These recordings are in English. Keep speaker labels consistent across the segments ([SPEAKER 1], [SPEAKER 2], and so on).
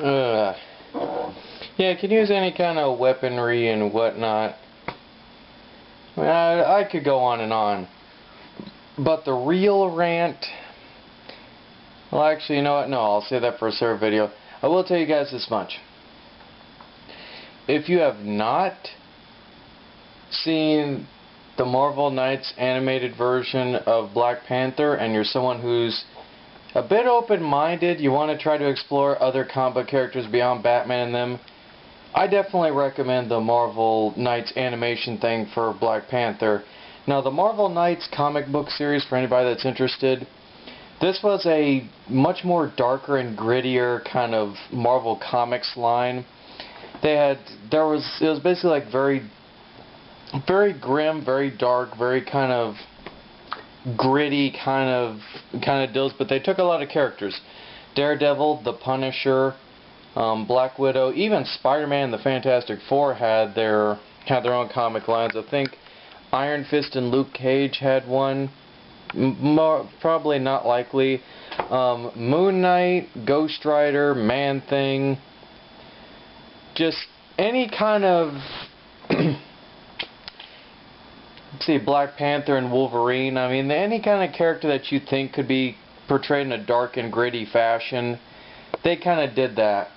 [SPEAKER 1] Uh, yeah, can use any kind of weaponry and whatnot. I mean, I could go on and on. But the real rant... Well, actually, you know what? No, I'll save that for a separate video. I will tell you guys this much. If you have not seen the Marvel Knights animated version of Black Panther, and you're someone who's a bit open-minded, you want to try to explore other comic book characters beyond Batman and them, I definitely recommend the Marvel Knights animation thing for Black Panther. Now, the Marvel Knights comic book series, for anybody that's interested, this was a much more darker and grittier kind of Marvel Comics line. It was basically like very grim, very dark, very kind of gritty kind of deals, but they took a lot of characters. Daredevil, the Punisher, Black Widow, even Spider-Man and the Fantastic Four had their own comic lines. I think Iron Fist and Luke Cage had one. Probably not likely. Moon Knight, Ghost Rider, Man-Thing, just any kind of see, Black Panther and Wolverine. I mean, any kind of character that you think could be portrayed in a dark and gritty fashion, they kind of did that.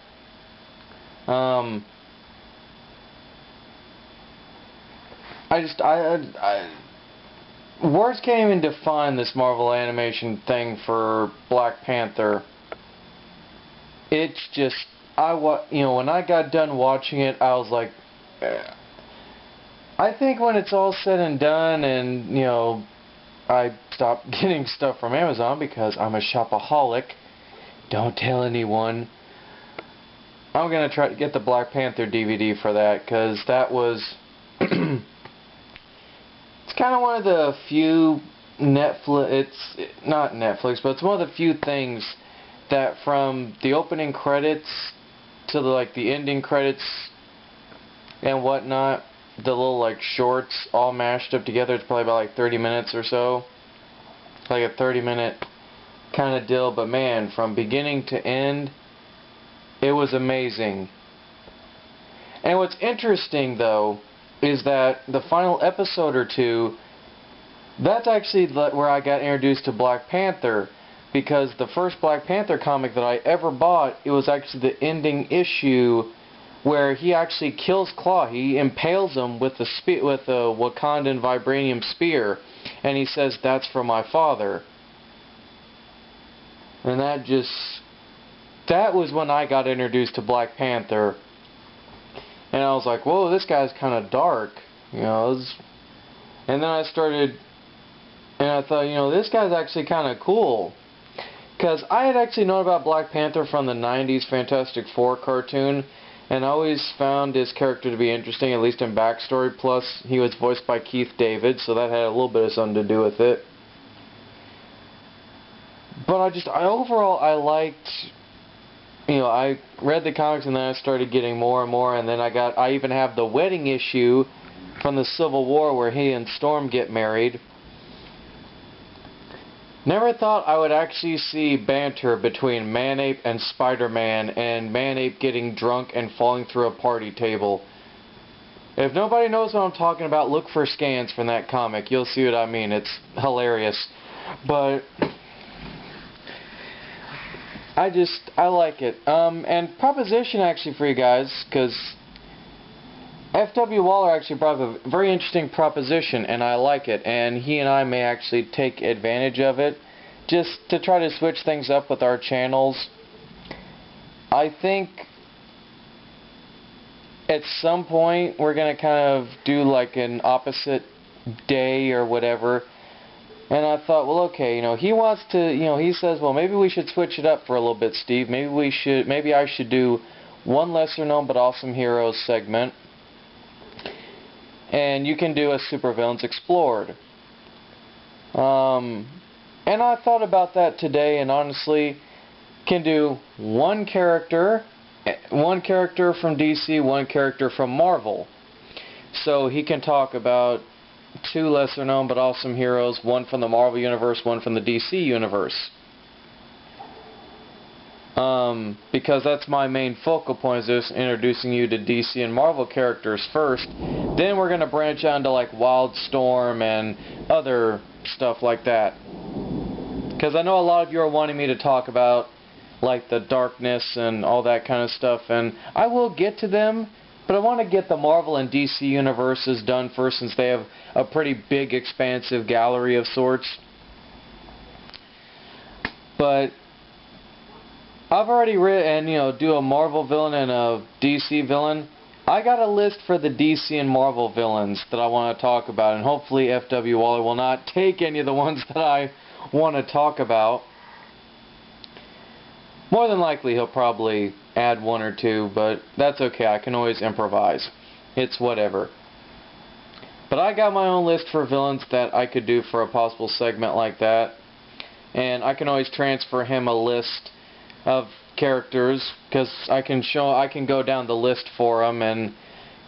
[SPEAKER 1] Words can't even define this Marvel animation thing for Black Panther. It's just, when I got done watching it, I was like, I think when it's all said and done, and I stopped getting stuff from Amazon because I'm a shopaholic. Don't tell anyone. I'm gonna try to get the Black Panther DVD for that, because that was it's kind of one of the few it's not Netflix, but it's one of the few things that from the opening credits to the ending credits and whatnot, the little shorts all mashed up together, it's probably about 30 minutes or so. Like a 30-minute kind of deal, but man, from beginning to end, it was amazing. And what's interesting though is that the final episode or two, that's actually where I got introduced to Black Panther, because the first Black Panther comic that I ever bought, it was actually the ending issue where he actually kills Claw. He impales him with the Wakandan vibranium spear, and he says, "That's for my father." And that was when I got introduced to Black Panther. And I was like, whoa, this guy's kind of dark. And then I started, and I thought, this guy's actually kind of cool. Because I had actually known about Black Panther from the 90s Fantastic Four cartoon, and I always found his character to be interesting, at least in backstory. Plus, he was voiced by Keith David, so that had a little bit of something to do with it. But overall, I liked... I read the comics, and then I started getting more and more, and then I even have the wedding issue from the Civil War where he and Storm get married. Never thought I would actually see banter between Man-Ape and Spider-Man, and Man-Ape getting drunk and falling through a party table. If nobody knows what I'm talking about, look for scans from that comic. You'll see what I mean. It's hilarious. But I like it. And proposition actually for you guys, because F.W. Waller actually brought up a very interesting proposition, and I like it. And he and I may actually take advantage of it, just to try to switch things up with our channels. I think at some point we're going to kind of do like an opposite day or whatever. And I thought, well, okay, he wants to, he says, well, maybe we should switch it up for a little bit, Steve. Maybe I should do one lesser known but awesome heroes segment. And you can do a supervillains explored. And I thought about that today, and honestly, can do one character from DC, one character from Marvel. So he can talk about two lesser known but awesome heroes, one from the Marvel Universe, one from the DC Universe. because that's my main focal point, is just introducing you to DC and Marvel characters first. Then we're going to branch out into like Wildstorm and other stuff like that. Because I know a lot of you are wanting me to talk about like the darkness and all that kind of stuff, and I will get to them, but I want to get the Marvel and DC universes done first, since they have a pretty big, expansive gallery of sorts. But I've already written, do a Marvel villain and a DC villain. I got a list for the DC and Marvel villains that I want to talk about, and hopefully F.W. Waller will not take any of the ones that I want to talk about. More than likely he'll probably add one or two, but that's okay. I can always improvise. It's whatever. But I got my own list for villains that I could do for a possible segment like that. And I can always transfer him a list of characters, because I can go down the list for him and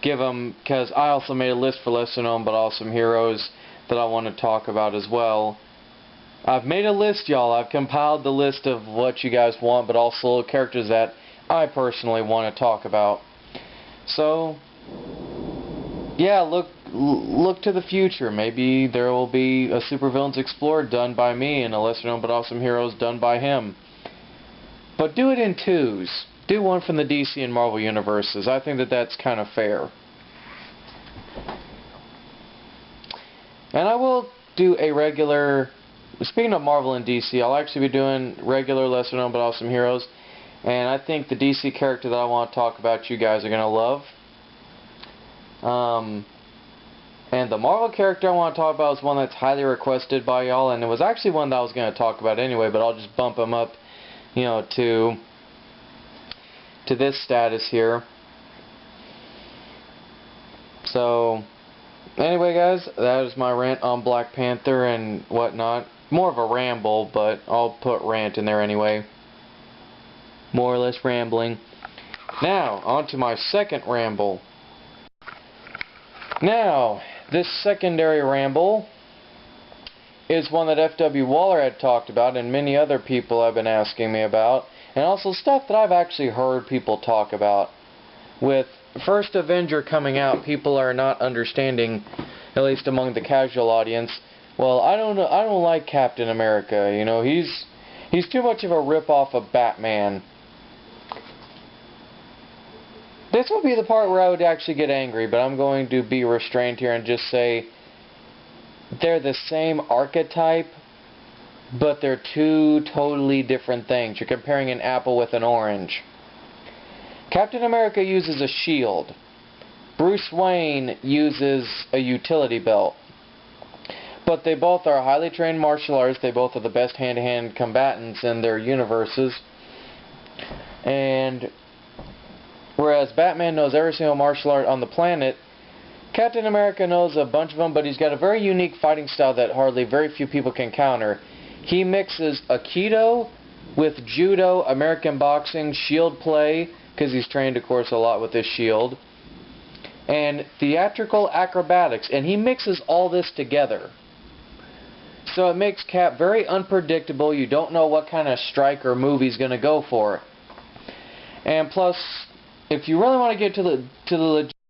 [SPEAKER 1] give him, because I also made a list for lesser known but awesome heroes that I want to talk about as well. I've made a list, y'all. I've compiled the list of what you guys want, but also characters that I personally want to talk about. So, yeah, look to the future. Maybe there will be a Supervillains Explored done by me and a lesser known but awesome heroes done by him. But do it in twos. Do one from the DC and Marvel universes. I think that that's kind of fair. And I will do a regular... Speaking of Marvel and DC, I'll actually be doing regular lesser known but awesome heroes. And I think the DC character that I want to talk about you guys are going to love. And the Marvel character I want to talk about is one that's highly requested by y'all. And it was actually one that I was going to talk about anyway, but I'll just bump him up, to this status here. So, anyway guys, that is my rant on Black Panther and whatnot. More of a ramble, but I'll put rant in there anyway. More or less rambling. Now, on to my second ramble. Now, this secondary ramble is one that F.W. Waller had talked about, and many other people have been asking me about, and also stuff that I've actually heard people talk about. With First Avenger coming out, people are not understanding, at least among the casual audience. Well, I don't like Captain America. He's too much of a rip-off of Batman. This will be the part where I would actually get angry, but I'm going to be restrained here and just say they're the same archetype, but they're two totally different things. You're comparing an apple with an orange. Captain America uses a shield. Bruce Wayne uses a utility belt. But they both are highly trained martial artists. They both are the best hand-to-hand combatants in their universes. And whereas Batman knows every single martial art on the planet, Captain America knows a bunch of them, but he's got a very unique fighting style that very few people can counter. He mixes Aikido with Judo, American boxing, shield play, because he's trained, of course, a lot with his shield, and theatrical acrobatics, and he mixes all this together. So it makes Cap very unpredictable. You don't know what kind of strike or move he's going to go for. And plus, if you really want to get to the